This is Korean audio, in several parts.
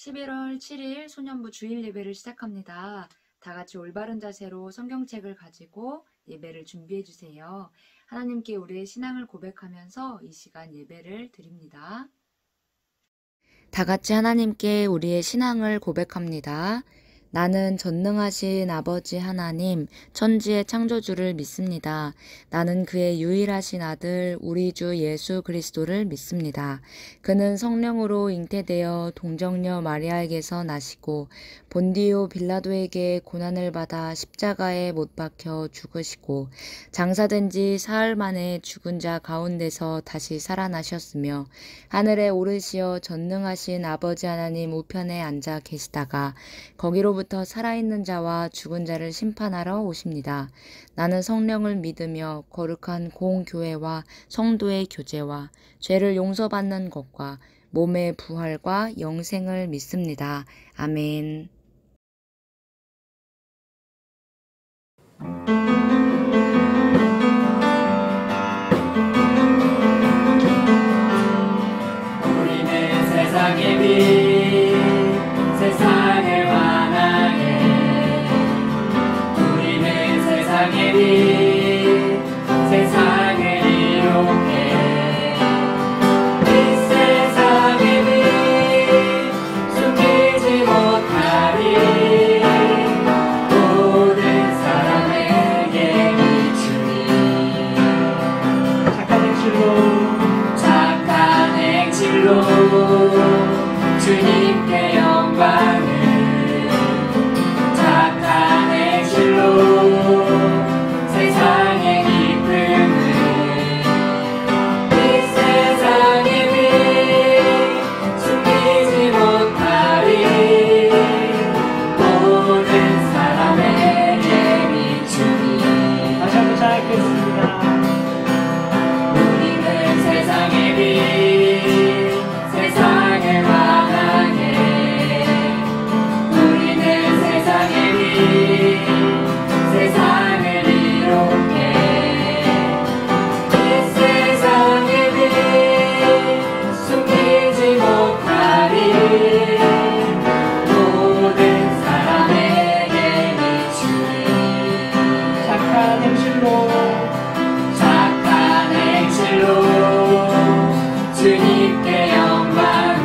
11월 7일 소년부 주일 예배를 시작합니다. 다 같이 올바른 자세로 성경책을 가지고 예배를 준비해 주세요. 하나님께 우리의 신앙을 고백하면서 이 시간 예배를 드립니다. 다 같이 하나님께 우리의 신앙을 고백합니다. 나는 전능하신 아버지 하나님, 천지의 창조주를 믿습니다. 나는 그의 유일하신 아들, 우리 주 예수 그리스도를 믿습니다. 그는 성령으로 잉태되어 동정녀 마리아에게서 나시고 본디오 빌라도에게 고난을 받아 십자가에 못 박혀 죽으시고 장사된 지 사흘 만에 죽은 자 가운데서 다시 살아나셨으며 하늘에 오르시어 전능하신 아버지 하나님 우편에 앉아 계시다가 거기로부터 살아있는 자와 죽은 자를 심판하러 오십니다. 나는 성령을 믿으며 거룩한 공교회와 성도의 교제와 죄를 용서받는 것과 몸의 부활과 영생을 믿습니다. 아멘. 우리는 세상의 빛, 세상을 환하게. 우리는 세상의 빛, 세상을 이롭게. 이 세상의 빛 숨기지 못하리. 모든 사람에게 비추리. 착한 행실로 주님께 영광을. 착한 행실로 세상의 기쁨을. 이 세상의 빛 숨기지 못하리. 모든 사람에게 비추리. 다시 한번 시작하겠습니다. 우리는 세상의 빛, 세상을 환하게. 우리는 세상의 빛, 세상을 이롭게. 이 세상의 빛 숨기지 못하리. 모든 사람에게 비추리. 착한 행실로 주님께 영광을.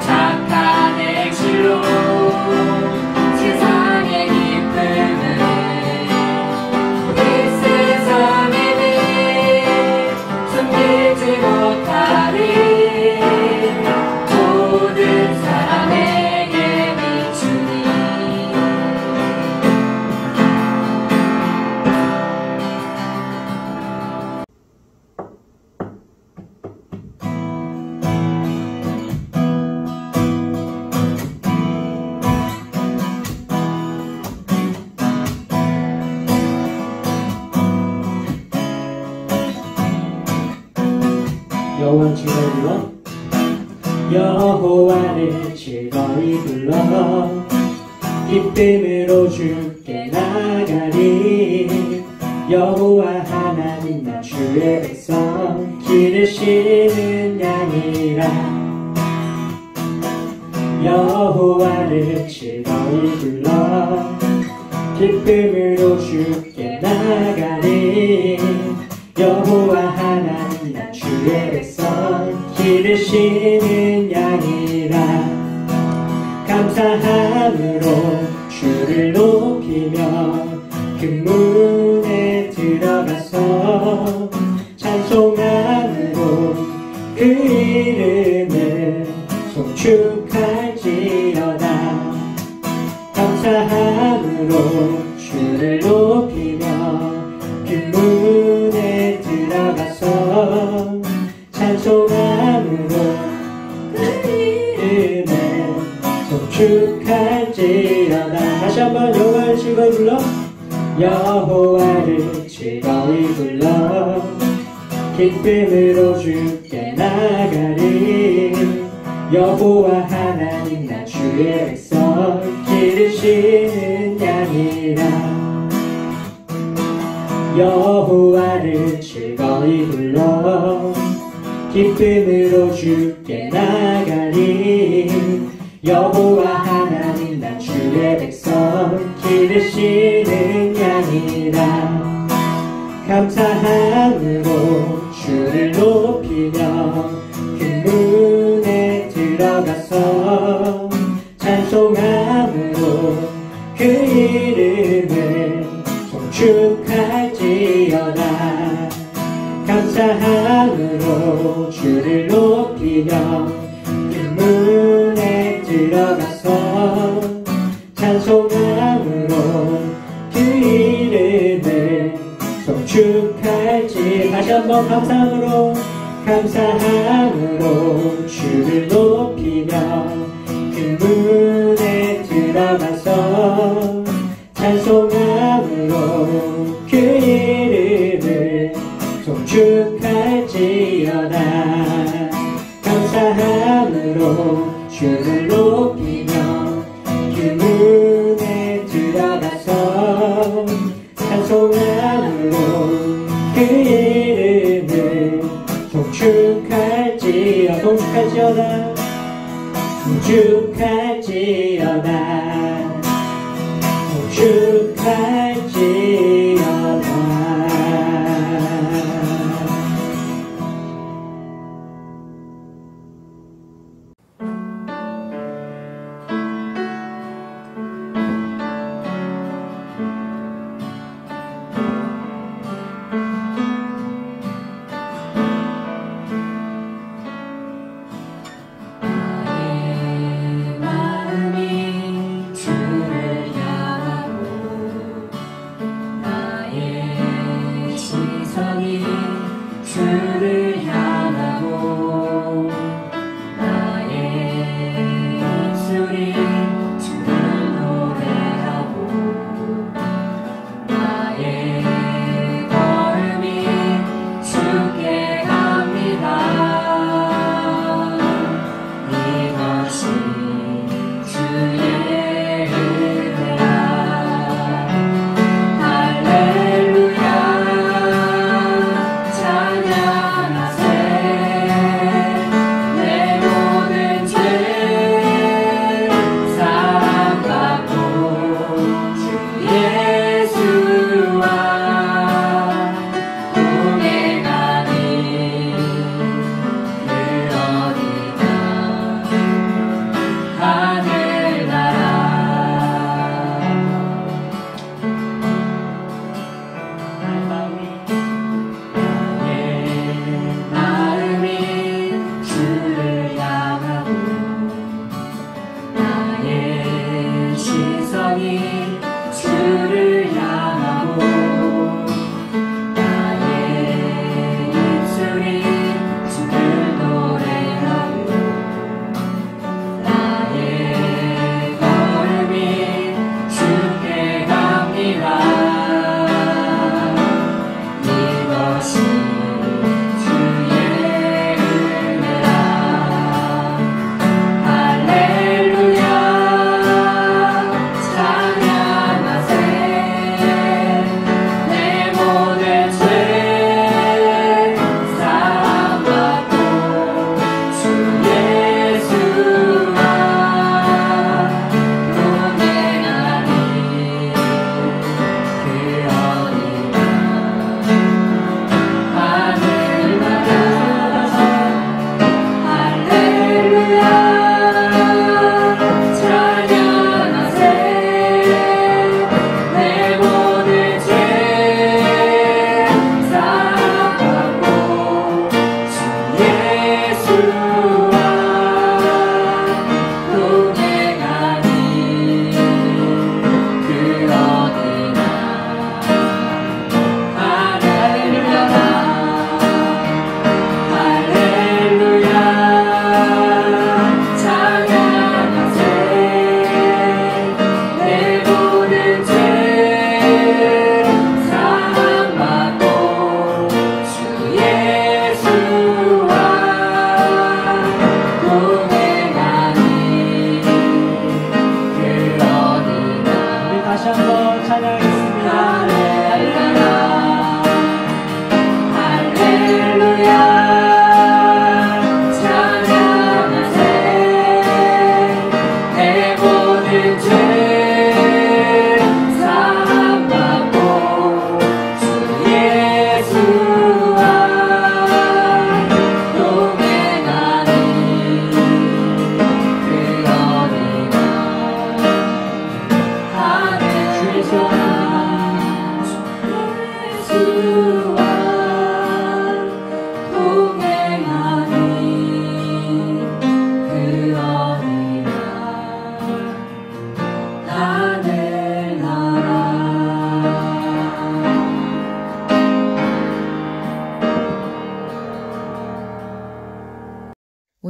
착한 행실로 세상의 기쁨을. 이 세상의 빛 숨기지 못하리. 모든 사람에게 비추리. 여호와는 즐거이 불러. 여호와를 즐거이 불러. 기쁨으로 주께 나가리. 여호와 하나님 나 주의 백성 기르시는 양이라. 여호와를 즐거이 불러. 기쁨으로 주께 나가리. 여호와 하나님 나 주의 백성 기르시는 양이라. 감사함으로 주를 높이며 그 문에 들어가서 찬송함으로 그 이름을 송축할지어다. 감사함으로 주를 높이며 그 문에 들어가서 찬송함으로 그 이름을 송축할지어다. 다시 한번 여호와를 즐거이 불러. 여호와를 즐거이 불러. 기쁨으로 주께 나가리. 여호와 하나님 나 주의 백성 기르시는 양이라. 여호와를 즐거이 불러. 기쁨으로 주께 나가리. 여호와 하나님 나 주의 백성 기르시는 양이라. 감사함으로 주를 높이며 그 문에 들어가서 찬송함으로 그 이름을 송축할지어다. 감사함으로 주를 높이며 그 문에 들어가서 찬송함으로 그 이름을 송축할지. 다시 한번 감사함으로 주를 높이며 그 문에 들어가서 찬송함으로 그 이름을 송축할지어다. 감사함으로 주를 높이며 그 문에 들어가서 찬송함으로 그 이름을 송축할지어다.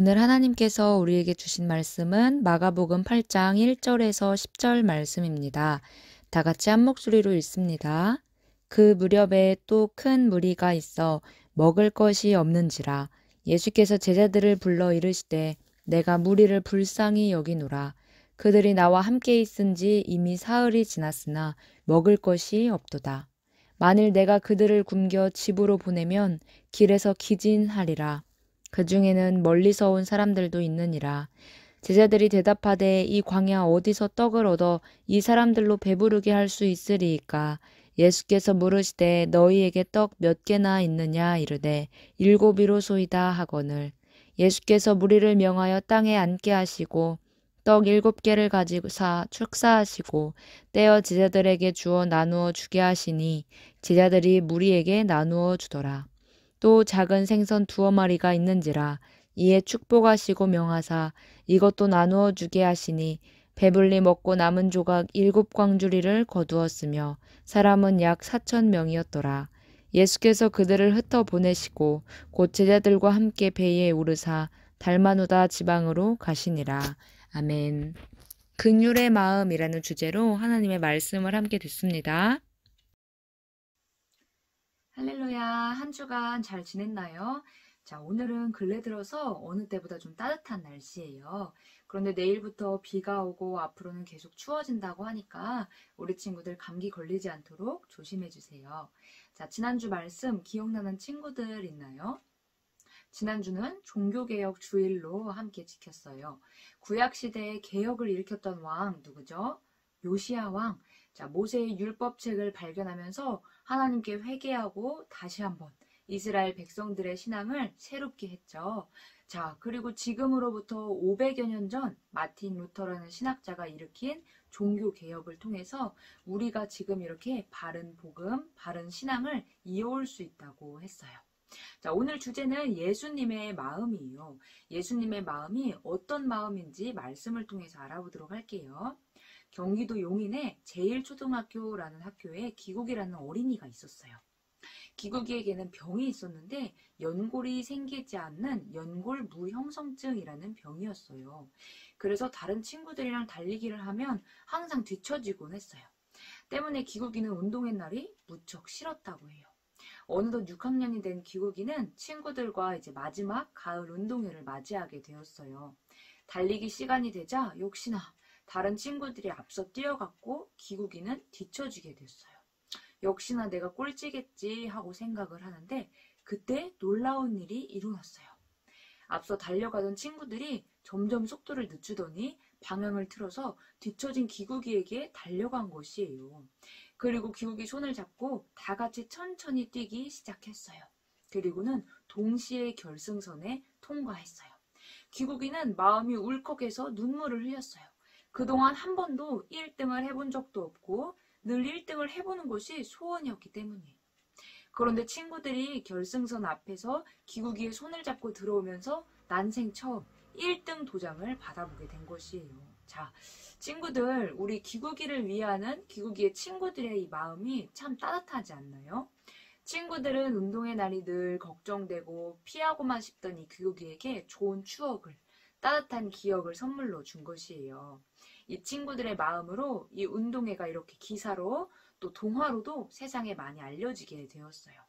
오늘 하나님께서 우리에게 주신 말씀은 마가복음 8장 1절에서 10절 말씀입니다. 다 같이 한 목소리로 읽습니다. 그 무렵에 또 큰 무리가 있어 먹을 것이 없는지라 예수께서 제자들을 불러 이르시되 내가 무리를 불쌍히 여기노라. 그들이 나와 함께 있은지 이미 사흘이 지났으나 먹을 것이 없도다. 만일 내가 그들을 굶겨 집으로 보내면 길에서 기진하리라. 그 중에는 멀리서 온 사람들도 있느니라. 제자들이 대답하되 이 광야 어디서 떡을 얻어 이 사람들로 배부르게 할 수 있으리이까. 예수께서 물으시되 너희에게 떡 몇 개나 있느냐 이르되 7이로소이다 하거늘. 예수께서 무리를 명하여 땅에 앉게 하시고 떡 7개를 가지고사 축사하시고 떼어 제자들에게 주어 나누어 주게 하시니 제자들이 무리에게 나누어 주더라. 또 작은 생선 2마리가 있는지라. 이에 축복하시고 명하사 이것도 나누어 주게 하시니 배불리 먹고 남은 조각 7광주리를 거두었으며 사람은 약 4,000명이었더라. 예수께서 그들을 흩어 보내시고 곧 제자들과 함께 배에 오르사 달마누다 지방으로 가시니라. 아멘. 긍휼의 마음이라는 주제로 하나님의 말씀을 함께 듣습니다. 할렐루야, 한 주간 잘 지냈나요? 자, 오늘은 근래 들어서 어느 때보다 좀 따뜻한 날씨예요. 그런데 내일부터 비가 오고 앞으로는 계속 추워진다고 하니까 우리 친구들 감기 걸리지 않도록 조심해 주세요. 자, 지난주 말씀 기억나는 친구들 있나요? 지난주는 종교개혁 주일로 함께 지켰어요. 구약시대에 개혁을 일으켰던 왕 누구죠? 요시야 왕. 자, 모세의 율법책을 발견하면서 하나님께 회개하고 다시 한번 이스라엘 백성들의 신앙을 새롭게 했죠. 자, 그리고 지금으로부터 500여 년 전 마틴 루터라는 신학자가 일으킨 종교개혁을 통해서 우리가 지금 이렇게 바른 복음, 바른 신앙을 이어올 수 있다고 했어요. 자, 오늘 주제는 예수님의 마음이에요. 예수님의 마음이 어떤 마음인지 말씀을 통해서 알아보도록 할게요. 경기도 용인에 제일초등학교라는 학교에 기국이라는 어린이가 있었어요. 기국이에게는 병이 있었는데 연골이 생기지 않는 연골 무형성증이라는 병이었어요. 그래서 다른 친구들이랑 달리기를 하면 항상 뒤처지곤 했어요. 때문에 기국이는 운동의 날이 무척 싫었다고 해요. 어느덧 6학년이 된 기국이는 친구들과 이제 마지막 가을 운동회를 맞이하게 되었어요. 달리기 시간이 되자 역시나 다른 친구들이 앞서 뛰어갔고 기국이는 뒤처지게 됐어요. 역시나 내가 꼴찌겠지 하고 생각을 하는데 그때 놀라운 일이 일어났어요. 앞서 달려가던 친구들이 점점 속도를 늦추더니 방향을 틀어서 뒤처진 기국이에게 달려간 것이에요. 그리고 기국이 손을 잡고 다 같이 천천히 뛰기 시작했어요. 그리고는 동시에 결승선에 통과했어요. 기국이는 마음이 울컥해서 눈물을 흘렸어요. 그동안 한 번도 1등을 해본 적도 없고 늘 1등을 해보는 것이 소원이었기 때문이에요. 그런데 친구들이 결승선 앞에서 기국이의 손을 잡고 들어오면서 난생 처음 1등 도장을 받아보게 된 것이에요. 자, 친구들, 우리 기국이를 위하는 기국이의 친구들의 이 마음이 참 따뜻하지 않나요? 친구들은 운동의 날이 늘 걱정되고 피하고만 싶던 이 기국이에게 좋은 추억을, 따뜻한 기억을 선물로 준 것이에요. 이 친구들의 마음으로 이 운동회가 이렇게 기사로 또 동화로도 세상에 많이 알려지게 되었어요.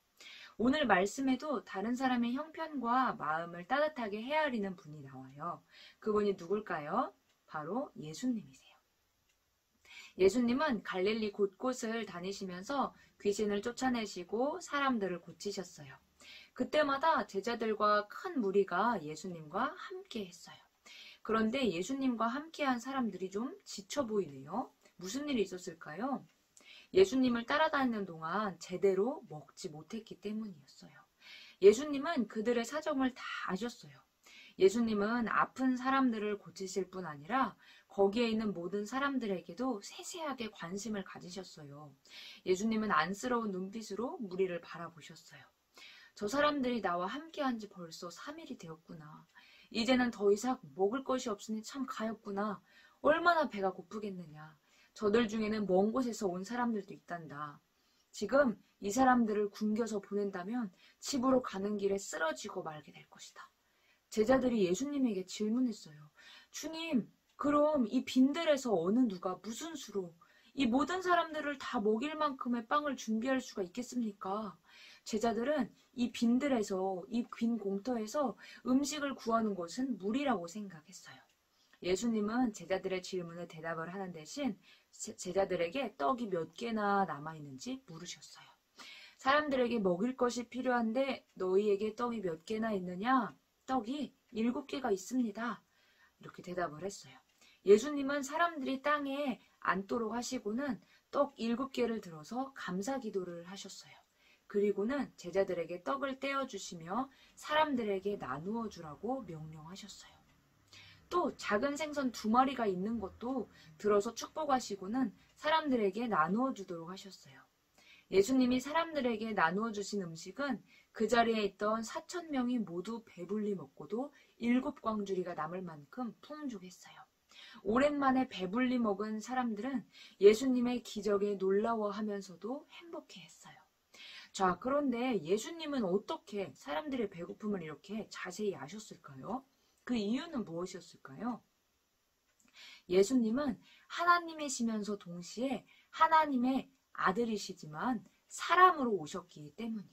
오늘 말씀에도 다른 사람의 형편과 마음을 따뜻하게 헤아리는 분이 나와요. 그분이 누굴까요? 바로 예수님이세요. 예수님은 갈릴리 곳곳을 다니시면서 귀신을 쫓아내시고 사람들을 고치셨어요. 그때마다 제자들과 큰 무리가 예수님과 함께 했어요. 그런데 예수님과 함께한 사람들이 좀 지쳐 보이네요. 무슨 일이 있었을까요? 예수님을 따라다니는 동안 제대로 먹지 못했기 때문이었어요. 예수님은 그들의 사정을 다 아셨어요. 예수님은 아픈 사람들을 고치실 뿐 아니라 거기에 있는 모든 사람들에게도 세세하게 관심을 가지셨어요. 예수님은 안쓰러운 눈빛으로 무리를 바라보셨어요. 저 사람들이 나와 함께한 지 벌써 3일이 되었구나. 이제는 더 이상 먹을 것이 없으니 참 가엾구나. 얼마나 배가 고프겠느냐. 저들 중에는 먼 곳에서 온 사람들도 있단다. 지금 이 사람들을 굶겨서 보낸다면 집으로 가는 길에 쓰러지고 말게 될 것이다. 제자들이 예수님에게 질문했어요. 주님, 그럼 이 빈들에서 어느 누가 무슨 수로 이 모든 사람들을 다 먹일 만큼의 빵을 준비할 수가 있겠습니까? 제자들은 이 빈들에서, 이 빈 공터에서 음식을 구하는 것은 무리라고 생각했어요. 예수님은 제자들의 질문에 대답을 하는 대신 제자들에게 떡이 몇 개나 남아있는지 물으셨어요. 사람들에게 먹일 것이 필요한데 너희에게 떡이 몇 개나 있느냐? 떡이 7개가 있습니다. 이렇게 대답을 했어요. 예수님은 사람들이 땅에 앉도록 하시고는 떡 7개를 들어서 감사 기도를 하셨어요. 그리고는 제자들에게 떡을 떼어주시며 사람들에게 나누어 주라고 명령하셨어요. 또 작은 생선 2마리가 있는 것도 들어서 축복하시고는 사람들에게 나누어 주도록 하셨어요. 예수님이 사람들에게 나누어 주신 음식은 그 자리에 있던 4,000명이 모두 배불리 먹고도 7광주리가 남을 만큼 풍족했어요. 오랜만에 배불리 먹은 사람들은 예수님의 기적에 놀라워하면서도 행복해했어요. 자, 그런데 예수님은 어떻게 사람들의 배고픔을 이렇게 자세히 아셨을까요? 그 이유는 무엇이었을까요? 예수님은 하나님이시면서 동시에 하나님의 아들이시지만 사람으로 오셨기 때문이에요.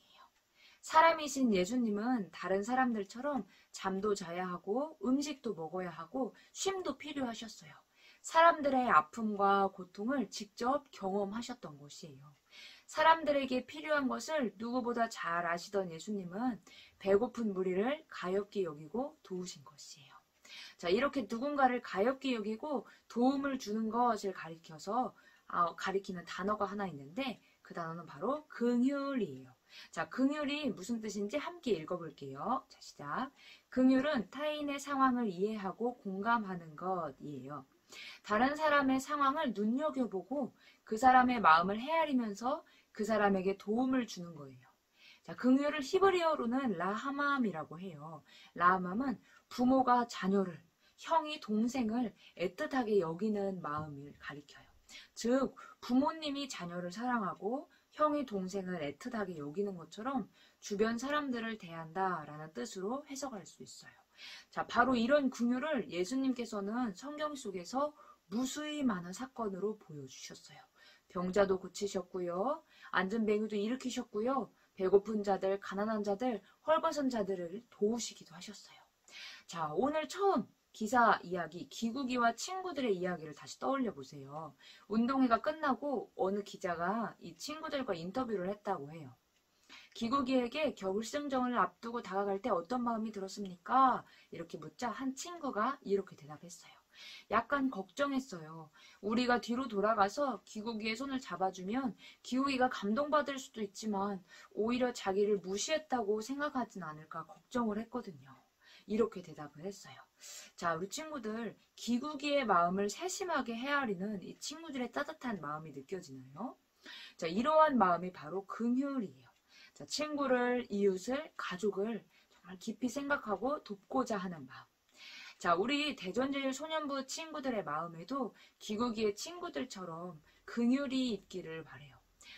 사람이신 예수님은 다른 사람들처럼 잠도 자야 하고 음식도 먹어야 하고 쉼도 필요하셨어요. 사람들의 아픔과 고통을 직접 경험하셨던 것이에요. 사람들에게 필요한 것을 누구보다 잘 아시던 예수님은 배고픈 무리를 가엾게 여기고 도우신 것이에요. 자, 이렇게 누군가를 가엾게 여기고 도움을 주는 것을 가리키는 단어가 하나 있는데 그 단어는 바로 긍휼이에요. 자, 긍휼이 무슨 뜻인지 함께 읽어볼게요. 자, 시작. 긍휼은 타인의 상황을 이해하고 공감하는 것이에요. 다른 사람의 상황을 눈여겨보고 그 사람의 마음을 헤아리면서 그 사람에게 도움을 주는 거예요. 자, 긍휼을 히브리어로는 라하맘이라고 해요. 라하맘은 부모가 자녀를, 형이 동생을 애틋하게 여기는 마음을 가리켜요. 즉, 부모님이 자녀를 사랑하고 형이 동생을 애틋하게 여기는 것처럼 주변 사람들을 대한다라는 뜻으로 해석할 수 있어요. 자, 바로 이런 긍휼을 예수님께서는 성경 속에서 무수히 많은 사건으로 보여주셨어요. 병자도 고치셨고요. 앉은 뱅이도 일으키셨고요. 배고픈 자들, 가난한 자들, 헐벗은 자들을 도우시기도 하셨어요. 자, 오늘 처음 기사 이야기, 기국이와 친구들의 이야기를 다시 떠올려 보세요. 운동회가 끝나고 어느 기자가 이 친구들과 인터뷰를 했다고 해요. 기국이에게 결승전을 앞두고 다가갈 때 어떤 마음이 들었습니까? 이렇게 묻자 한 친구가 이렇게 대답했어요. 약간 걱정했어요. 우리가 뒤로 돌아가서 기국이의 손을 잡아주면 기국이가 감동받을 수도 있지만 오히려 자기를 무시했다고 생각하진 않을까 걱정을 했거든요. 이렇게 대답을 했어요. 자, 우리 친구들, 기국이의 마음을 세심하게 헤아리는 이 친구들의 따뜻한 마음이 느껴지나요? 자, 이러한 마음이 바로 긍휼이에요. 자, 친구를, 이웃을, 가족을 정말 깊이 생각하고 돕고자 하는 마음. 자, 우리 대전제일소년부 친구들의 마음에도 기국이의 친구들처럼 긍휼이 있기를 바라요.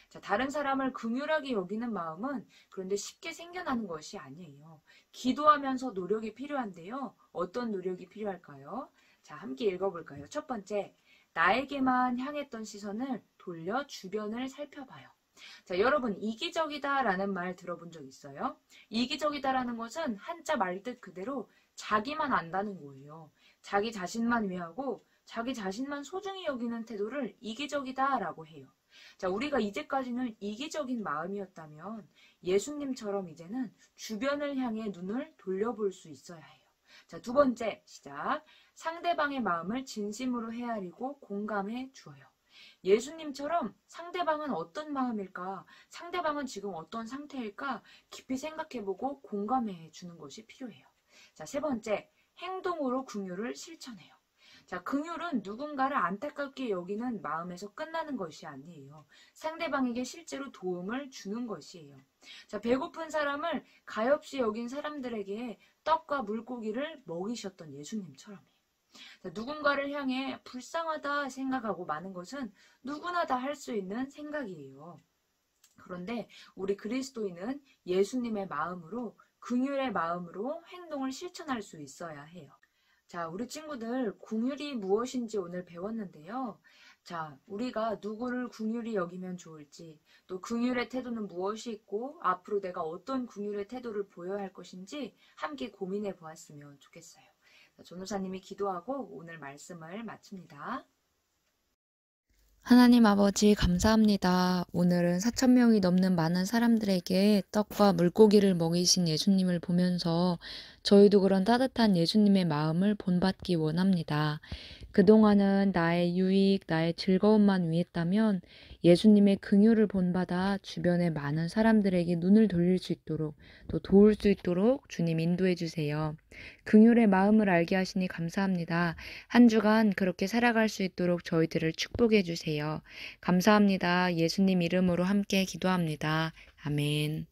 자, 다른 사람을 긍휼하게 여기는 마음은 그런데 쉽게 생겨나는 것이 아니에요. 기도하면서 노력이 필요한데요. 어떤 노력이 필요할까요? 자, 함께 읽어볼까요? 첫 번째, 나에게만 향했던 시선을 돌려 주변을 살펴봐요. 자, 여러분, 이기적이다라는 말 들어본 적 있어요? 이기적이다라는 것은 한자 말뜻 그대로 자기만 안다는 거예요. 자기 자신만 위하고 자기 자신만 소중히 여기는 태도를 이기적이다라고 해요. 자, 우리가 이제까지는 이기적인 마음이었다면 예수님처럼 이제는 주변을 향해 눈을 돌려볼 수 있어야 해요. 자, 두 번째, 시작. 상대방의 마음을 진심으로 헤아리고 공감해 주어요. 예수님처럼 상대방은 어떤 마음일까? 상대방은 지금 어떤 상태일까? 깊이 생각해보고 공감해 주는 것이 필요해요. 자, 세 번째, 행동으로 긍휼을 실천해요. 자, 긍휼은 누군가를 안타깝게 여기는 마음에서 끝나는 것이 아니에요. 상대방에게 실제로 도움을 주는 것이에요. 자, 배고픈 사람을 가엾이 여긴 사람들에게 떡과 물고기를 먹이셨던 예수님처럼이에요. 자, 누군가를 향해 불쌍하다 생각하고 마는 것은 누구나 다 할 수 있는 생각이에요. 그런데 우리 그리스도인은 예수님의 마음으로 긍휼의 마음으로 행동을 실천할 수 있어야 해요. 자, 우리 친구들 긍휼이 무엇인지 오늘 배웠는데요. 자, 우리가 누구를 긍휼히 여기면 좋을지, 또 긍휼의 태도는 무엇이 있고 앞으로 내가 어떤 긍휼의 태도를 보여야 할 것인지 함께 고민해 보았으면 좋겠어요. 전도사님이 기도하고 오늘 말씀을 마칩니다. 하나님 아버지 감사합니다. 오늘은 4,000명이 넘는 많은 사람들에게 떡과 물고기를 먹이신 예수님을 보면서 저희도 그런 따뜻한 예수님의 마음을 본받기 원합니다. 그동안은 나의 유익, 나의 즐거움만 위했다면 예수님의 긍휼을 본받아 주변의 많은 사람들에게 눈을 돌릴 수 있도록 또 도울 수 있도록 주님 인도해 주세요. 긍휼의 마음을 알게 하시니 감사합니다. 한 주간 그렇게 살아갈 수 있도록 저희들을 축복해 주세요. 감사합니다. 예수님 이름으로 함께 기도합니다. 아멘.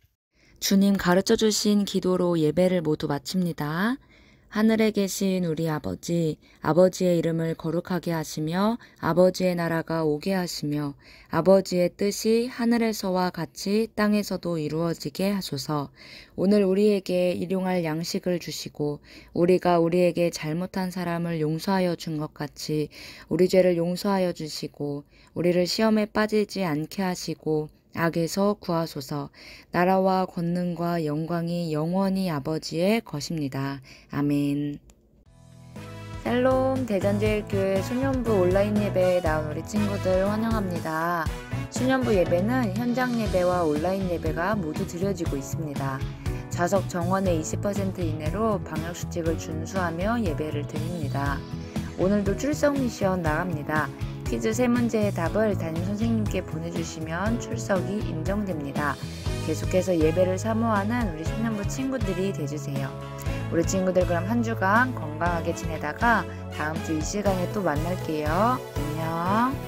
주님 가르쳐 주신 기도로 예배를 모두 마칩니다. 하늘에 계신 우리 아버지, 아버지의 이름을 거룩하게 하시며 아버지의 나라가 오게 하시며 아버지의 뜻이 하늘에서와 같이 땅에서도 이루어지게 하소서. 오늘 우리에게 일용할 양식을 주시고 우리가 우리에게 잘못한 사람을 용서하여 준 것 같이 우리 죄를 용서하여 주시고 우리를 시험에 빠지지 않게 하시고 악에서 구하소서. 나라와 권능과 영광이 영원히 아버지의 것입니다. 아멘. 샬롬 대전제일교회 수년부 온라인 예배에 나온 우리 친구들 환영합니다. 수년부 예배는 현장 예배와 온라인 예배가 모두 드려지고 있습니다. 좌석 정원의 20% 이내로 방역수칙을 준수하며 예배를 드립니다. 오늘도 출석 미션 나갑니다. 퀴즈 3문제의 답을 담임선생님께 보내주시면 출석이 인정됩니다. 계속해서 예배를 사모하는 우리 수년부 친구들이 되주세요. 우리 친구들 그럼 한 주간 건강하게 지내다가 다음 주 이 시간에 또 만날게요. 안녕.